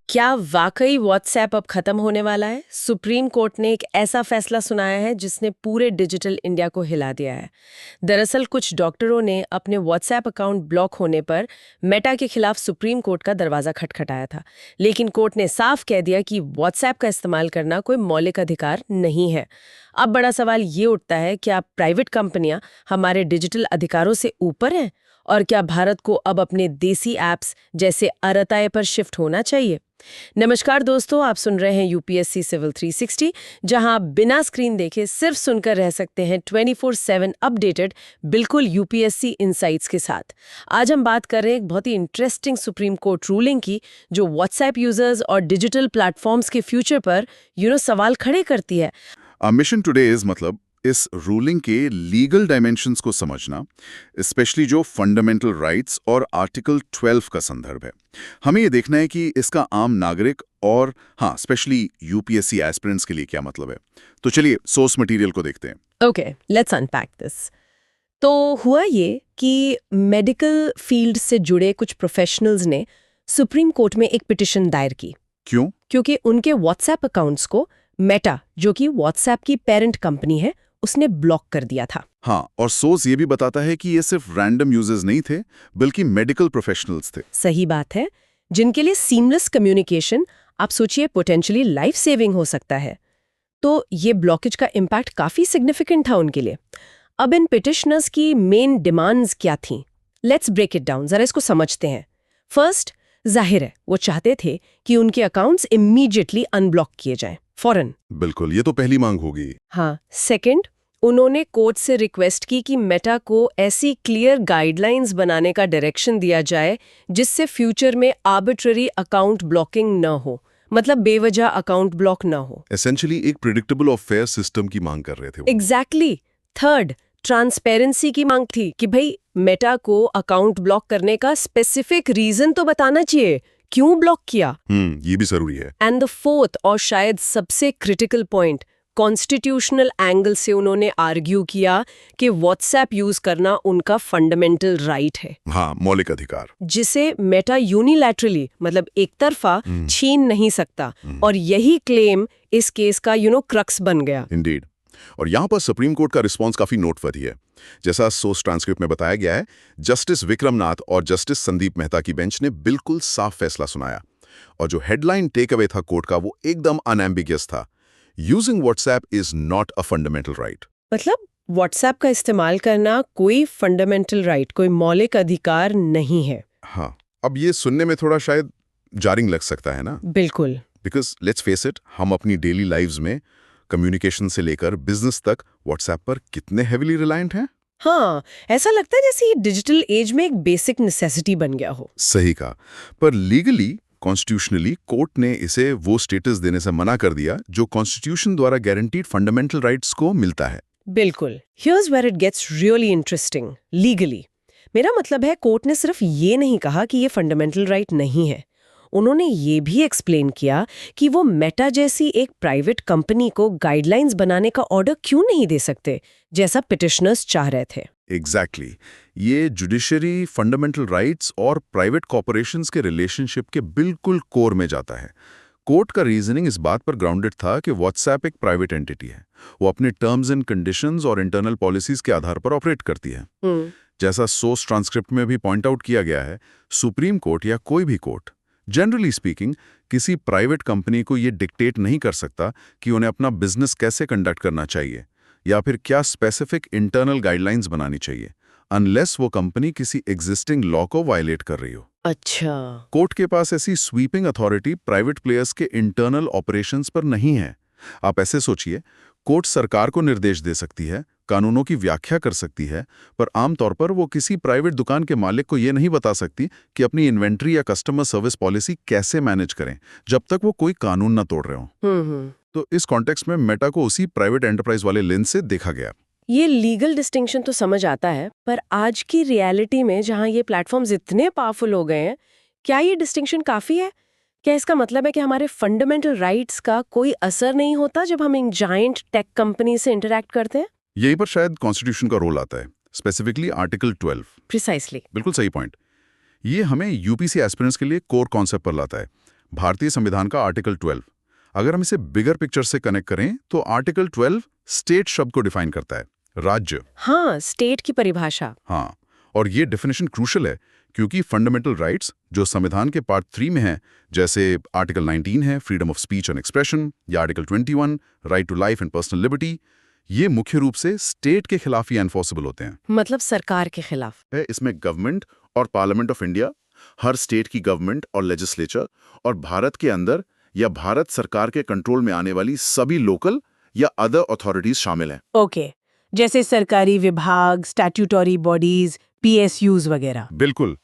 क्या वाकई व्हाट्सएप अब खत्म होने वाला है? सुप्रीम कोर्ट ने एक ऐसा फैसला सुनाया है जिसने पूरे डिजिटल इंडिया को हिला दिया है। दरअसल कुछ डॉक्टरों ने अपने व्हाट्सएप अकाउंट ब्लॉक होने पर मेटा के खिलाफ सुप्रीम कोर्ट का दरवाजा खटखटाया था, लेकिन कोर्ट ने साफ कह दिया कि व्हाट्सएप का इस्तेमाल करना कोई मौलिक अधिकार नहीं है। अब बड़ा सवाल ये उठता है, क्या प्राइवेट कंपनियां हमारे डिजिटल अधिकारों से ऊपर हैं? और क्या भारत को अब अपने देसी ऐप्स जैसे अरताए पर शिफ्ट होना चाहिए? नमस्कार दोस्तों, आप सुन रहे हैं यूपीएससी सिविल 360, जहां आप बिना स्क्रीन देखे सिर्फ सुनकर रह सकते हैं 24/7 अपडेटेड, बिल्कुल यूपीएससी इनसाइट्स के साथ। आज हम बात कर रहे हैं एक बहुत ही इंटरेस्टिंग सुप्रीम कोर्ट रूलिंग की, जो व्हाट्सएप यूजर्स और डिजिटल प्लेटफॉर्म्स के फ्यूचर पर सवाल खड़े करती है। मिशन टुडे इज मतलब इस रूलिंग के लीगल डायमेंशंस को समझना, स्पेशली जो फंडामेंटल राइट्स और आर्टिकल 12 का संदर्भ है। हमें ये देखना है कि इसका आम नागरिक और स्पेशली यूपीएससी एस्पिरेंट्स के लिए क्या मतलब है। तो चलिए सोर्स मटेरियल को देखते हैं। Okay, let's unpack this. तो हुआ ये कि मेडिकल फील्ड से जुड़े कुछ प्रोफेशनल्स ने सुप्रीम कोर्ट में एक पिटिशन दायर की। क्यों? क्योंकि उनके व्हाट्सएप अकाउंट्स को मेटा, जो कि व्हाट्सएप की पेरेंट कंपनी है, उसने ब्लॉक कर दिया था। और सोर्स ये भी बताता है कि ये सिर्फ रैंडम यूजर्स नहीं थे, बल्कि मेडिकल प्रोफेशनल्स थे। सही बात है, जिनके लिए सीमलेस कम्युनिकेशन, आप सोचिए, पोटेंशियली लाइफ सेविंग हो सकता है। तो ये ब्लॉकेज का इम्पैक्ट काफी सिग्निफिकेंट था उनके लिए। अब इन पिटिशनर्स की मेन डिमांड्स क्या थीं? लेट्स ब्रेक इट डाउन, जरा इसको समझते हैं। फर्स्ट, जाहिर है वो चाहते थे कि उनके अकाउंट्स इमीडिएटली अनब्लॉक किए जाएं, फौरन। बिल्कुल, ये तो पहली मांग होगी। सेकंड, उन्होंने कोर्ट से रिक्वेस्ट की कि मेटा को ऐसी क्लियर गाइडलाइंस बनाने का डायरेक्शन दिया जाए जिससे फ्यूचर में आर्बिट्ररी अकाउंट ब्लॉकिंग न हो, मतलब बेवजह अकाउंट ब्लॉक न हो। एसेंशियली एक प्रिडिक्टेबल और फेयर सिस्टम की मांग कर रहे थे वो। एग्जैक्टली। थर्ड, ट्रांसपेरेंसी की मांग थी कि भाई मेटा को अकाउंट ब्लॉक करने का स्पेसिफिक रीजन तो बताना चाहिए, क्यों ब्लॉक किया। ये भी जरूरी है। एंड द फोर्थ और शायद सबसे क्रिटिकल पॉइंट, कॉन्स्टिट्यूशनल एंगल से उन्होंने आर्ग्यू किया कि व्हाट्सएप यूज करना उनका फंडामेंटल राइट है। मौलिक अधिकार, जिसे मेटा यूनिलैटरली, मतलब एक तरफा, छीन नहीं सकता। और यही क्लेम इस केस का क्रक्स बन गया। इंडीड। और यहाँ पर सुप्रीम कोर्ट का रिस्पॉन्स काफी नोटवर्दी है। जैसा सोर्स ट्रांसक्रिप्ट में बताया गया है, जस्टिस विक्रमनाथ और जस्टिस संदीप मेहता की बेंच ने बिल्कुल साफ फैसला सुनाया। और जो हेडलाइन टेक अवे था कोर्ट का, वो एकदम अनएम्बिगियस था। Using WhatsApp is not a fundamental right. मतलब व्हाट्सएप का इस्तेमाल करना कोई फंडामेंटल राइट, कोई मौलिक अधिकार नहीं है। अब ये सुनने में थोड़ा शायद जारिंग लग सकता है ना? बिल्कुल। बिकॉज लेट्स फेस इट, हम अपनी डेली लाइव्स में कम्युनिकेशन से लेकर बिजनेस तक व्हाट्सएप पर कितने हेविली रिलायंट हैं। ऐसा लगता है जैसे ये डिजिटल एज में एक बेसिक नेसेसिटी बन गया हो। सही कहा। पर लीगली, कॉन्स्टिट्यूशनली कोर्ट ने इसे वो स्टेटस देने से मना कर दिया जो कॉन्स्टिट्यूशन द्वारा गारंटीड फंडामेंटल राइट्स को मिलता है। बिल्कुल। Here's where it gets really interesting legally. मेरा मतलब है, कोर्ट ने सिर्फ ये नहीं कहा कि ये फंडामेंटल राइट नहीं है, उन्होंने ये भी एक्सप्लेन किया कि वो मेटा जैसी एक प्राइवेट कंपनी को गाइडलाइंस बनाने का ऑर्डर क्यों नहीं दे सकते, जैसा पिटिशनर्स चाह रहे थे। एग्जैक्टली। ये जुडिशरी, फंडामेंटल राइट्स और प्राइवेट कॉर्पोरेशंस के रिलेशनशिप के बिल्कुल कोर में जाता है। कोर्ट का रीजनिंग इस बात पर ग्राउंडेड था कि व्हाट्सएप एक प्राइवेट एंटिटी है, वो अपने टर्म्स एंड कंडीशंस और इंटरनल पॉलिसीज के आधार पर ऑपरेट करती है। जैसा सोर्स ट्रांसक्रिप्ट में भी पॉइंट आउट किया गया है, सुप्रीम कोर्ट या कोई भी कोर्ट जनरली स्पीकिंग किसी प्राइवेट कंपनी को ये डिक्टेट नहीं कर सकता कि उन्हें अपना बिजनेस कैसे कंडक्ट करना चाहिए या फिर क्या स्पेसिफिक इंटरनल गाइडलाइंस बनानी चाहिए, अनलेस वो कंपनी किसी एग्जिस्टिंग लॉ को वायलेट कर रही हो। अच्छा। कोर्ट के पास ऐसी स्वीपिंग अथॉरिटी प्राइवेट प्लेयर्स के इंटरनल ऑपरेशंस पर नहीं है। आप ऐसे सोचिए, कोर्ट सरकार को निर्देश दे सकती है, कानूनों की व्याख्या कर सकती है, पर आमतौर पर वो किसी प्राइवेट दुकान के मालिक को ये नहीं बता सकती कि अपनी इन्वेंट्री या कस्टमर सर्विस पॉलिसी कैसे मैनेज करें, जब तक वो कोई कानून ना तोड़ रहे हो। तो इस कॉन्टेक्स्ट में मेटा को उसी प्राइवेट एंटरप्राइज वाले लेंस से देखा गया। ये लीगल डिस्टिंक्शन तो समझ आता है, पर आज की रियलिटी में जहां ये प्लेटफॉर्म्स इतने पावरफुल हो गए हैं, क्या ये डिस्टिंक्शन काफी है? क्या इसका मतलब है कि हमारे फंडामेंटल राइट्स का कोई असर नहीं होता जब हम इन जायंट टेक कंपनी से इंटरैक्ट करते हैं? यहीं पर शायद कॉन्स्टिट्यूशन का रोल आता है, स्पेसिफिकली आर्टिकल 12। प्रिसाइसली। बिल्कुल सही पॉइंट। ये हमें यूपीसी एस्पिरेंट्स के लिए कोर कॉन्सेप्ट पर लाता है। भारतीय संविधान का आर्टिकल 12। अगर हम इसे बिगर पिक्चर से कनेक्ट करें तो आर्टिकल 12 स्टेट शब्द को डिफाइन करता है, राज्य। हाँ, स्टेट की परिभाषा। हाँ, और ये डेफिनेशन क्रूशल है क्योंकि फंडामेंटल राइट्स जो संविधान के पार्ट 3 में हैं, जैसे आर्टिकल 19 है freedom of speech and expression, या article 21 right to life and personal liberty, ये मुख्य रूप से स्टेट के खिलाफ ही एनफोर्सेबल होते हैं। मतलब सरकार के खिलाफ। है इसमें गवर्नमेंट और parliament of India, her state की गवर्नमेंट और लेजिस्लेचर, और भारत के अंदर या भारत सरकार के कंट्रोल में आने वाली सभी लोकल या अदर अथॉरिटीज शामिल हैं। ओके, जैसे सरकारी विभाग, स्टैट्यूटरी बॉडीज, PSUs वगैरह। बिल्कुल,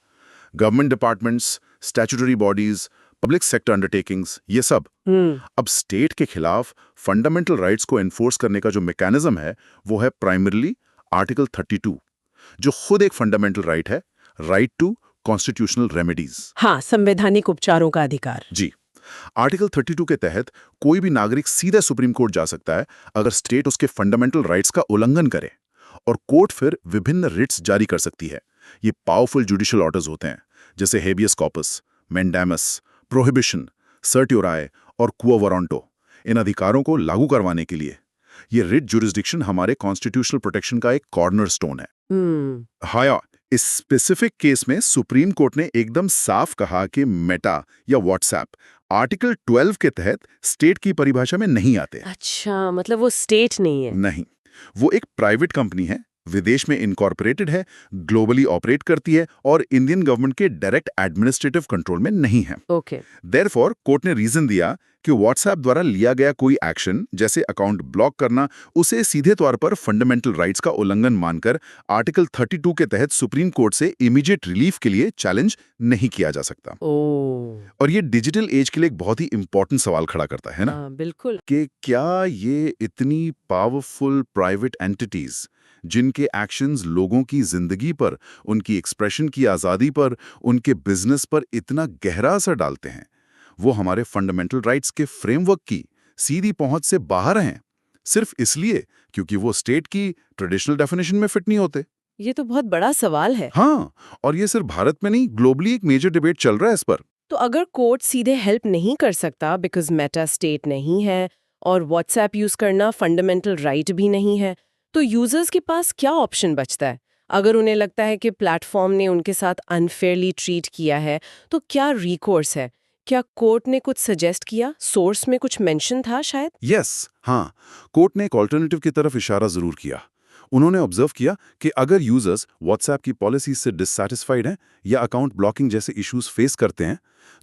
government departments, statutory bodies, public sector undertakings, ये सब। अब स्टेट के खिलाफ फंडामेंटल राइट्स को एनफोर्स करने का जो मैकेनिज्म है वो है प्राइमरली आर्टिकल 32, जो खुद एक फंडामेंटल राइट है, राइट टू कॉन्स्टिट्यूशनल रेमेडीज। हाँ, संवैधानिक उपचारों का अधिकार। जी, आर्टिकल 32 के तहत कोई भी नागरिक सीधे सुप्रीम कोर्ट जा सकता है अगर स्टेट उसके फंडामेंटल राइट्स का उल्लंघन करे, और कोर्ट फिर विभिन्न रिट्स जारी कर सकती है। ये पावरफुल जुडिशियल ऑर्डर्स होते हैं, जैसे हेबियस कॉर्पस, मैंडेमस, प्रोहिबिशन, सर्ट्योराए और क्वो वारंटो। इन अधिकारों को लागू करवाने के लिए ये रिट जुरिस्डिक्शन हमारे कॉन्स्टिट्यूशनल प्रोटेक्शन का एक कॉर्नरस्टोन है। हाँ, इस स्पेसिफिक केस में सुप्रीम कोर्ट ने एकदम साफ कहा कि मेटा या व्हाट्सएप आर्टिकल 12 के तहत स्टेट की परिभाषा में नहीं आते। अच्छा, मतलब वो स्टेट नहीं है। नहीं, वो एक प्राइवेट कंपनी है, विदेश में इनकॉर्पोरेटेड है, ग्लोबली ऑपरेट करती है और इंडियन गवर्नमेंट के डायरेक्ट एडमिनिस्ट्रेटिव कंट्रोल में नहीं है। ओके। देयरफॉर कोर्ट ने रीजन दिया कि व्हाट्सएप द्वारा लिया गया कोई एक्शन, जैसे अकाउंट ब्लॉक करना, उसे सीधे तौर पर फंडामेंटल राइट्स का उल्लंघन मानकर आर्टिकल 32 के तहत सुप्रीम कोर्ट से इमीडिएट रिलीफ के लिए चैलेंज नहीं किया जा सकता। और ये डिजिटल एज के लिए एक बहुत ही इंपॉर्टेंट सवाल खड़ा करता है ना, बिल्कुल, कि क्या ये इतनी पावरफुल प्राइवेट एंटिटीज जिनके एक्शंस लोगों की जिंदगी पर, उनकी एक्सप्रेशन की आज़ादी पर, उनके बिजनेस पर इतना गहरा असर डालते हैं, वो हमारे फंडामेंटल राइट्स के फ्रेमवर्क की सीधी पहुंच से बाहर हैं, सिर्फ इसलिए क्योंकि वो स्टेट की ट्रेडिशनल डेफिनेशन में फिट नहीं होते? ये तो बहुत बड़ा सवाल है। हाँ, और ये सिर्फ भारत में नहीं, ग्लोबली एक मेजर डिबेट चल रहा है इस पर। तो अगर कोर्ट सीधे हेल्प नहीं कर सकता बिकॉज मेटा स्टेट नहीं है और व्हाट्सएप यूज करना फंडामेंटल राइट भी नहीं है, तो यूजर्स के पास क्या ऑप्शन बचता है? अगर उन्हें लगता है कि प्लेटफॉर्म ने उनके साथ अनफेयरली ट्रीट किया है, तो क्या रिकोर्स है? क्या कोर्ट ने कुछ सजेस्ट किया? सोर्स में कुछ मेंशन था शायद? यस, हाँ, कोर्ट ने एक ऑल्टरनेटिव की तरफ इशारा जरूर किया। उन्होंने ऑब्जर्व किया कि अगर यूजर्स व्हाट्सएप की पॉलिसी से डिससैटिस्फाइड हैं या अकाउंट ब्लॉकिंग जैसे इश्यूज फेस करते हैं,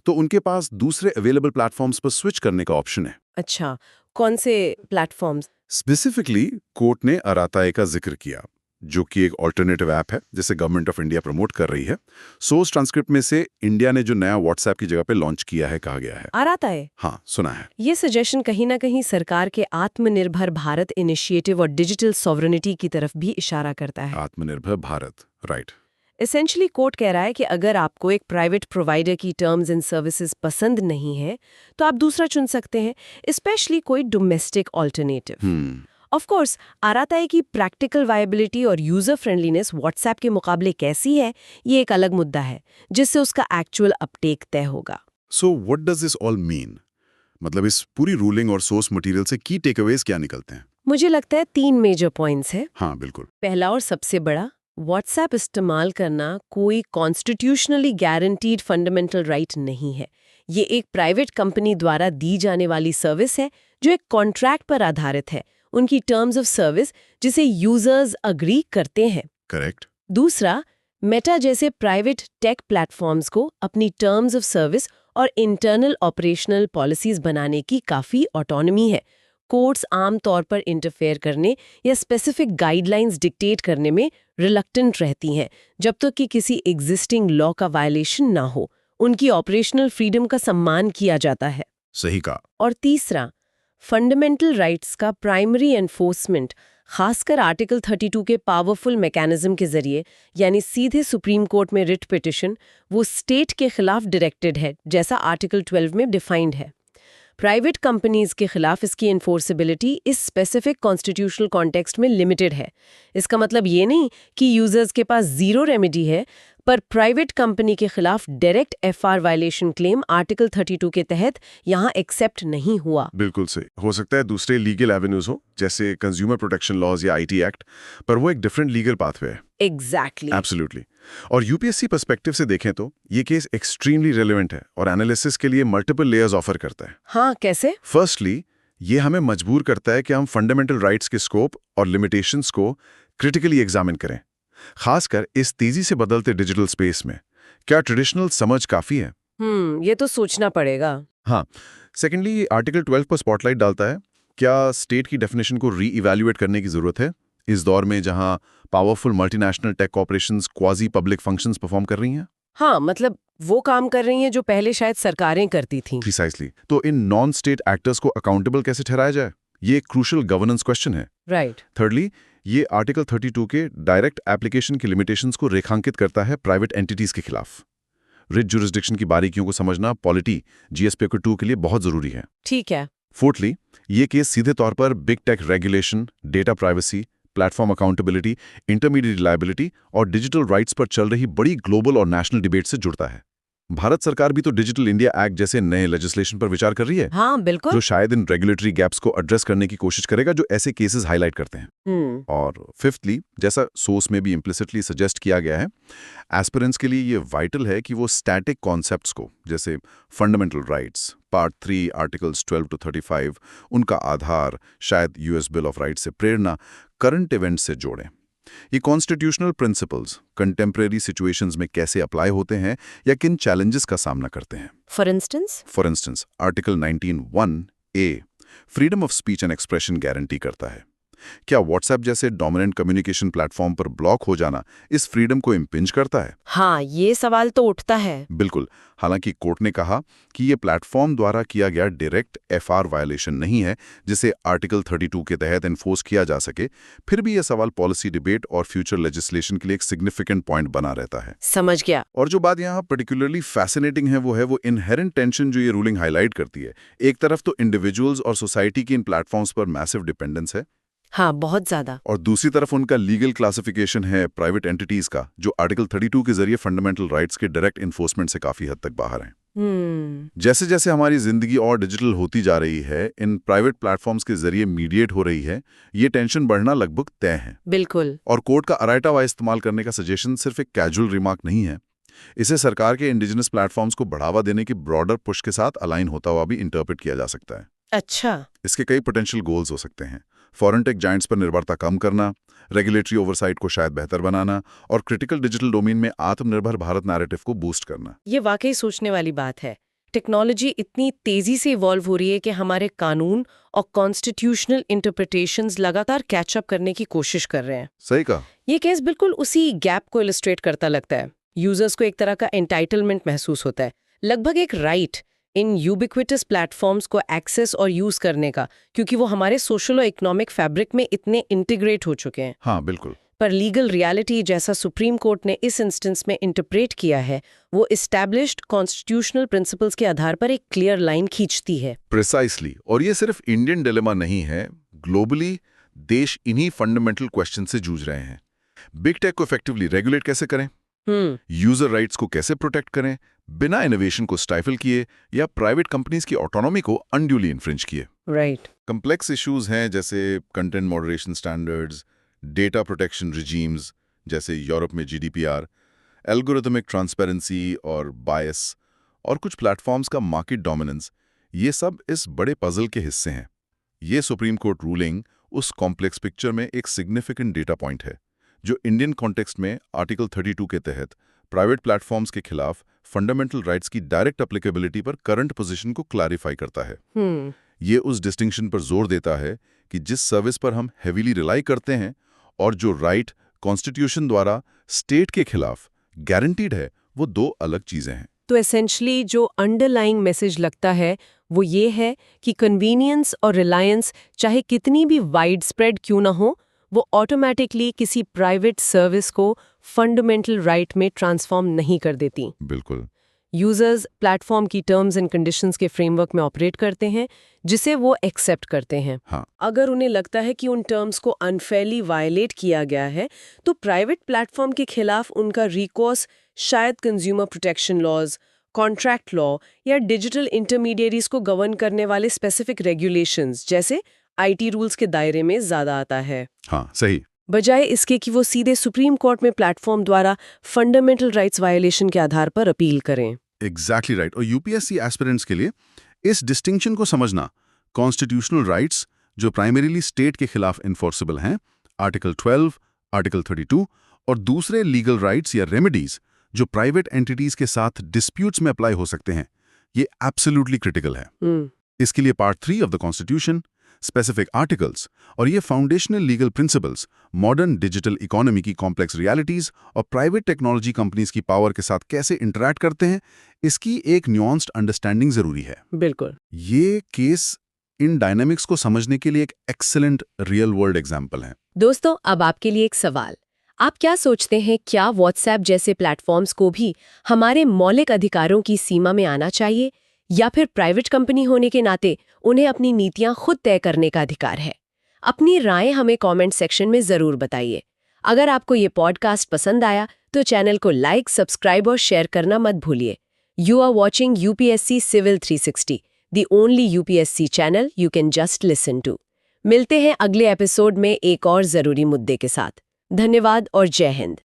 तो उनके पास दूसरे अवेलेबल प्लेटफॉर्म्स पर स्विच करने का ऑप्शन है। अच्छा, कौन से प्लेटफॉर्म्स? स्पेसिफिकली कोर्ट ने अराताए का जिक्र किया, जो कि एक ऑल्टरनेटिव ऐप है जिसे गवर्नमेंट ऑफ इंडिया प्रमोट कर रही है। सोर्स ट्रांसक्रिप्ट में से इंडिया ने जो नया व्हाट्सएप की जगह पे लॉन्च किया है कहा गया है। अराताए? हाँ, सुना है। ये सजेशन कहीं ना कहीं सरकार के आत्मनिर्भर भारत इनिशिएटिव और डिजिटल सॉवरेनिटी की तरफ भी इशारा करता है। आत्मनिर्भर भारत, राइट। एसेंशियली कोर्ट कह रहा है कि अगर आपको एक प्राइवेट प्रोवाइडर की टर्म्स एंड सर्विसेज पसंद नहीं है, तो आप दूसरा चुन सकते हैं, स्पेशली कोई डोमेस्टिक ऑल्टरनेटिव। ऑफ कोर्स, अराताए की प्रैक्टिकल वायबिलिटी और यूजर फ्रेंडलीनेस व्हाट्सएप के मुकाबले कैसी है, ये एक अलग मुद्दा है, जिससे उसका एक्चुअल अपटेक तय होगा। So what does this all mean? मतलब इस पूरी रूलिंग और सोर्स मटेरियल से की टेकअवेज क्या निकलते हैं? मुझे लगता है 3 मेजर पॉइंट्स हैं। हाँ, बिल्कुल। पहला और सबसे बड़ा, व्हाट्सएप इस्तेमाल करना कोई कॉन्स्टिट्यूशनली गारंटीड फंडामेंटल राइट नहीं है। ये एक प्राइवेट कंपनी द्वारा दी जाने वाली सर्विस है जो एक कॉन्ट्रैक्ट पर आधारित है, उनकी टर्म्स ऑफ सर्विस जिसे यूजर्स अग्री करते हैं। करेक्ट। दूसरा, मेटा जैसे प्राइवेट टेक प्लेटफॉर्म्स को अपनी टर्म्स ऑफ सर्विस और इंटरनल ऑपरेशनल पॉलिसीज बनाने की काफ़ी ऑटोनॉमी है। कोर्ट्स आमतौर पर इंटरफेयर करने या स्पेसिफिक गाइडलाइंस डिक्टेट करने में रिलक्टेंट रहती हैं, जब तक कि किसी एग्जिस्टिंग लॉ का वायलेशन ना हो। उनकी ऑपरेशनल फ्रीडम का सम्मान किया जाता है। सही कहा। और तीसरा, फंडामेंटल राइट्स का प्राइमरी एनफोर्समेंट, खासकर आर्टिकल 32 के पावरफुल मैकेनिज्म के जरिए, यानी सीधे सुप्रीम कोर्ट में रिट पिटिशन, वो स्टेट के खिलाफ डायरेक्टेड है, जैसा आर्टिकल 12 में डिफाइंड है। प्राइवेट कंपनीज के खिलाफ इसकी एनफोर्सेबिलिटी इस स्पेसिफिक कॉन्स्टिट्यूशनल कॉन्टेक्स्ट में लिमिटेड है। इसका मतलब ये नहीं कि यूजर्स के पास जीरो रेमेडी है, पर प्राइवेट कंपनी के खिलाफ direct FR violation claim article 32 के तहत यहाँ एक्सेप्ट नहीं हुआ। बिल्कुल सही। हो सकता है दूसरे लीगल एवेन्यूज हो, जैसे कंज्यूमर प्रोटेक्शन लॉज या आईटी एक्ट, पर वो एक डिफरेंट लीगल पाथवे है। एग्जैक्टली। एब्सोल्युटली। और यूपीएससी पर्सपेक्टिव से देखें तो ये केस एक्सट्रीमली रेलेवेंट है और एनालिसिस के लिए मल्टीपल लेयर्स ऑफर करता है। हाँ, कैसे? फर्स्टली, ये हमें मजबूर करता है कि हम फंडामेंटल राइट्स के स्कोप और लिमिटेशंस को क्रिटिकली एग्जामिन करें, खासकर इस तेजी से बदलते डिजिटल स्पेस में। क्या ट्रेडिशनल समझ काफी है? ये तो सोचना पड़ेगा। हाँ। सेकेंडली, ये आर्टिकल 12 पर स्पॉटलाइट डालता है। क्या स्टेट की डेफिनेशन को री-इवैल्यूएट करने की जरूरत है इस दौर में जहां powerful multinational tech corporations quasi public functions perform कर रही हैं? हाँ, मतलब वो काम कर रही हैं जो पहले शायद सरकारें करती थीं। प्रिसाइसली। तो इन नॉन स्टेट एक्टर्स को अकाउंटेबल कैसे ठहराया जाए? ये एक क्रूशियल गवर्नेंस क्वेश्चन है। राइट। थर्डली, ये आर्टिकल 32 के डायरेक्ट एप्लीकेशन की लिमिटेशंस को रेखांकित करता है प्राइवेट एंटिटीज के खिलाफ। रिच जुरिस्डिक्शन की बारीकियों को समझना पॉलिटी जीएसपी 2 के लिए बहुत जरूरी है। ठीक है। फोर्थली, ये केस सीधे तौर पर big tech regulation, data privacy, platform accountability, intermediate reliability और डिजिटल राइट्स पर चल रही बड़ी ग्लोबल और नेशनल डिबेट से जुड़ता है। भारत सरकार भी तो डिजिटल इंडिया एक्ट जैसे नए लेजिस्लेशन पर विचार कर रही है। हाँ, बिल्कुल। जो शायद इन रेगुलेटरी गैप्स को एड्रेस करने की कोशिश करेगा जो ऐसे केसेस हाईलाइट करते हैं। और फिफ्थली, जैसा सोर्स में भी इम्प्लिसिटली सजेस्ट किया गया है, एस्पिरेंट्स के लिए ये वाइटल है कि वो स्टैटिक कॉन्सेप्ट्स को, जैसे fundamental rights, part 3 articles 12 to 35, उनका आधार शायद यूएस बिल ऑफ राइट्स से प्रेरणा, करंट इवेंट्स से जोड़ें। ये कॉन्स्टिट्यूशनल प्रिंसिपल्स कंटेम्परेरी सिचुएशंस में कैसे अप्लाई होते हैं या किन चैलेंजेस का सामना करते हैं। For instance, article 19(1)(a freedom of speech and expression guarantee करता है। क्या व्हाट्सएप जैसे डोमिनेंट कम्युनिकेशन प्लेटफॉर्म पर ब्लॉक हो जाना इस फ्रीडम को इम्पिंज करता है? हाँ, ये सवाल तो उठता है। बिल्कुल। हालांकि कोर्ट ने कहा कि ये प्लेटफॉर्म द्वारा किया गया डायरेक्ट एफआर वायलेशन नहीं है जिसे आर्टिकल 32 के तहत एनफोर्स किया जा सके, फिर भी यह सवाल पॉलिसी डिबेट और फ्यूचर लेजिस्लेशन के लिए एक सिग्निफिकेंट पॉइंट बना रहता है। समझ गया। और जो बात यहाँ पर्टिकुलरली फैसिनेटिंग है वो इनहेरेंट टेंशन जो ये रूलिंग हाईलाइट करती है। एक तरफ तो इंडिविजुअल्स और सोसाइटी की इन प्लेटफॉर्म्स पर मैसिव डिपेंडेंस है, हाँ, बहुत ज्यादा। और दूसरी तरफ उनका लीगल क्लासिफिकेशन है प्राइवेट एंटिटीज का, जो आर्टिकल 32 के जरिए फंडामेंटल राइट्स के डायरेक्ट इन्फोर्समेंट से काफी हद तक बाहर हैं। जैसे जैसे हमारी जिंदगी और डिजिटल होती जा रही है, इन प्राइवेट प्लेटफॉर्म्स के जरिए मीडिएट हो रही है, ये टेंशन बढ़ना लगभग तय है। बिल्कुल। और कोर्ट का अराइटावा इस्तेमाल करने का सजेशन सिर्फ एक कैजुअल रिमार्क नहीं है, इसे सरकार के इंडिजिनस प्लेटफॉर्म्स को बढ़ावा देने की ब्रॉडर पुश के साथ अलाइन होता हुआ भी इंटरप्रेट किया जा सकता है। अच्छा। इसके कई पोटेंशियल गोल्स हो सकते हैं। फॉरेन टेक जायंट्स पर निर्भरता कम करना, रेगुलेटरी ओवरसाइट को शायद बेहतर बनाना और क्रिटिकल डिजिटल डोमेन में आत्मनिर्भर भारत नैरेटिव को बूस्ट करना। ये वाकई सोचने वाली बात है। टेक्नोलॉजी इतनी तेजी से इवॉल्व हो रही है कि हमारे कानून और कॉन्स्टिट्यूशनल इंटरप्रिटेशंस लगातार कैचअप करने की कोशिश कर रहे हैं। सही कहा। ये केस बिल्कुल उसी गैप को इलस्ट्रेट करता लगता है। यूजर्स को एक तरह का एंटाइटलमेंट महसूस होता है, लगभग एक राइट इन यूबिक्विटस प्लेटफॉर्म्स को एक्सेस और यूज करने का, क्योंकि वो हमारे सोशल और इकोनॉमिक फैब्रिक में इतने इंटीग्रेट हो चुके हैं। हाँ, बिल्कुल। पर लीगल रियलिटी, जैसा सुप्रीम कोर्ट ने इस इंस्टेंस में इंटरप्रेट किया है, वो एस्टैब्लिश्ड कॉन्स्टिट्यूशनल प्रिंसिपल्स के आधार पर एक क्लियर लाइन खींचती है। प्रिसाइसली। और ये सिर्फ इंडियन डिलेमा नहीं है, ग्लोबली देश इन्हीं फंडामेंटल क्वेश्चन से जूझ रहे हैं। बिग टेक को इफेक्टिवली रेगुलेट कैसे करें, यूजर राइट्स को कैसे प्रोटेक्ट करें बिना इनोवेशन को स्टाइफल किए या प्राइवेट कंपनीज की ऑटोनॉमी को अनड्यूली इन्फ्रिंज किए। राइट। कम्प्लेक्स इश्यूज हैं जैसे content moderation standards, data protection regimes जैसे यूरोप में जीडीपीआर, एल्गोरिथमिक ट्रांसपेरेंसी और बायस, और कुछ प्लेटफॉर्म्स का मार्केट डोमिनेंस, ये सब इस बड़े पजल के हिस्से हैं। ये सुप्रीम कोर्ट रूलिंग उस कॉम्प्लेक्स पिक्चर में एक सिग्निफिकेंट डेटा पॉइंट है जो इंडियन कॉन्टेक्स्ट में आर्टिकल 32 के तहत प्राइवेट प्लेटफॉर्म्स के खिलाफ फंडामेंटल राइट्स की डायरेक्ट एप्लीकेबिलिटी पर करंट पोजीशन को क्लैरिफाई करता है। ये उस डिस्टिंक्शन पर जोर देता है कि जिस सर्विस पर हम हेवीली रिलाई करते हैं और जो राइट कॉन्स्टिट्यूशन द्वारा स्टेट के खिलाफ गारंटीड है, वो दो अलग चीजें हैं। तो एसेंशली जो अंडरलाइंग मैसेज लगता है वो ये है कि कन्वीनियंस और रिलायंस चाहे कितनी भी वाइड स्प्रेड क्यों ना हो, वो ऑटोमेटिकली किसी प्राइवेट सर्विस को फंडामेंटल राइट में ट्रांसफॉर्म नहीं कर देती। बिल्कुल। यूजर्स प्लेटफॉर्म की टर्म्स एंड कंडीशंस के फ्रेमवर्क में ऑपरेट करते हैं, जिसे वो एक्सेप्ट करते हैं। हाँ। अगर उन्हें लगता है कि उन टर्म्स को अनफेयरली वायलेट किया गया है, तो प्राइवेट प्लेटफॉर्म के खिलाफ उनका रिकॉर्स शायद consumer protection laws, contract law या डिजिटल इंटरमीडियरीज को गवर्न करने वाले स्पेसिफिक रेगुलेशंस जैसे आईटी रूल्स के दायरे में ज्यादा आता है, हाँ, सही। बजाय इसके कि वो सीधे सुप्रीम कोर्ट में प्लेटफॉर्म द्वारा फंडामेंटल राइट्स वायलेशन के आधार पर अपील करें। Exactly right. और यूपीएससी एस्पिरेंट्स के लिए इस डिस्टिंक्शन को समझना, कॉन्स्टिट्यूशनल राइट्स जो प्राइमरीली स्टेट के खिलाफ इन्फोर्सेबल हैं, आर्टिकल 12, आर्टिकल 32, और दूसरे लीगल राइट्स या रेमेडीज जो प्राइवेट एंटिटीज के साथ डिस्प्यूट्स में अप्लाई हो सकते हैं, ये एब्सोल्युटली क्रिटिकल है। इसके लिए part 3 of the constitution, specific articles और ये foundational legal principles modern digital economy की कॉम्प्लेक्स रियलिटीज और प्राइवेट टेक्नोलॉजी कंपनीज की पावर के साथ कैसे इंटरैक्ट करते हैं, इसकी एक न्यूआंस्ड अंडरस्टैंडिंग जरूरी है। बिल्कुल। ये केस इन डायनामिक्स को समझने के लिए एक एक्सीलेंट रियल वर्ल्ड एग्जाम्पल है। दोस्तों, अब आपके लिए एक सवाल। आप क्या सोचते हैं, क्या व्हाट्सएप जैसे प्लेटफॉर्म्स को भी हमारे मौलिक अधिकारों की सीमा में आना चाहिए, या फिर प्राइवेट कंपनी होने के नाते उन्हें अपनी नीतियां खुद तय करने का अधिकार है? अपनी राय हमें कमेंट सेक्शन में जरूर बताइए। अगर आपको ये पॉडकास्ट पसंद आया तो चैनल को लाइक, सब्सक्राइब और शेयर करना मत भूलिए। You are watching UPSC civil 360, the only UPSC channel you can just listen to. मिलते हैं अगले एपिसोड में एक और जरूरी मुद्दे के साथ। धन्यवाद और जय हिंद।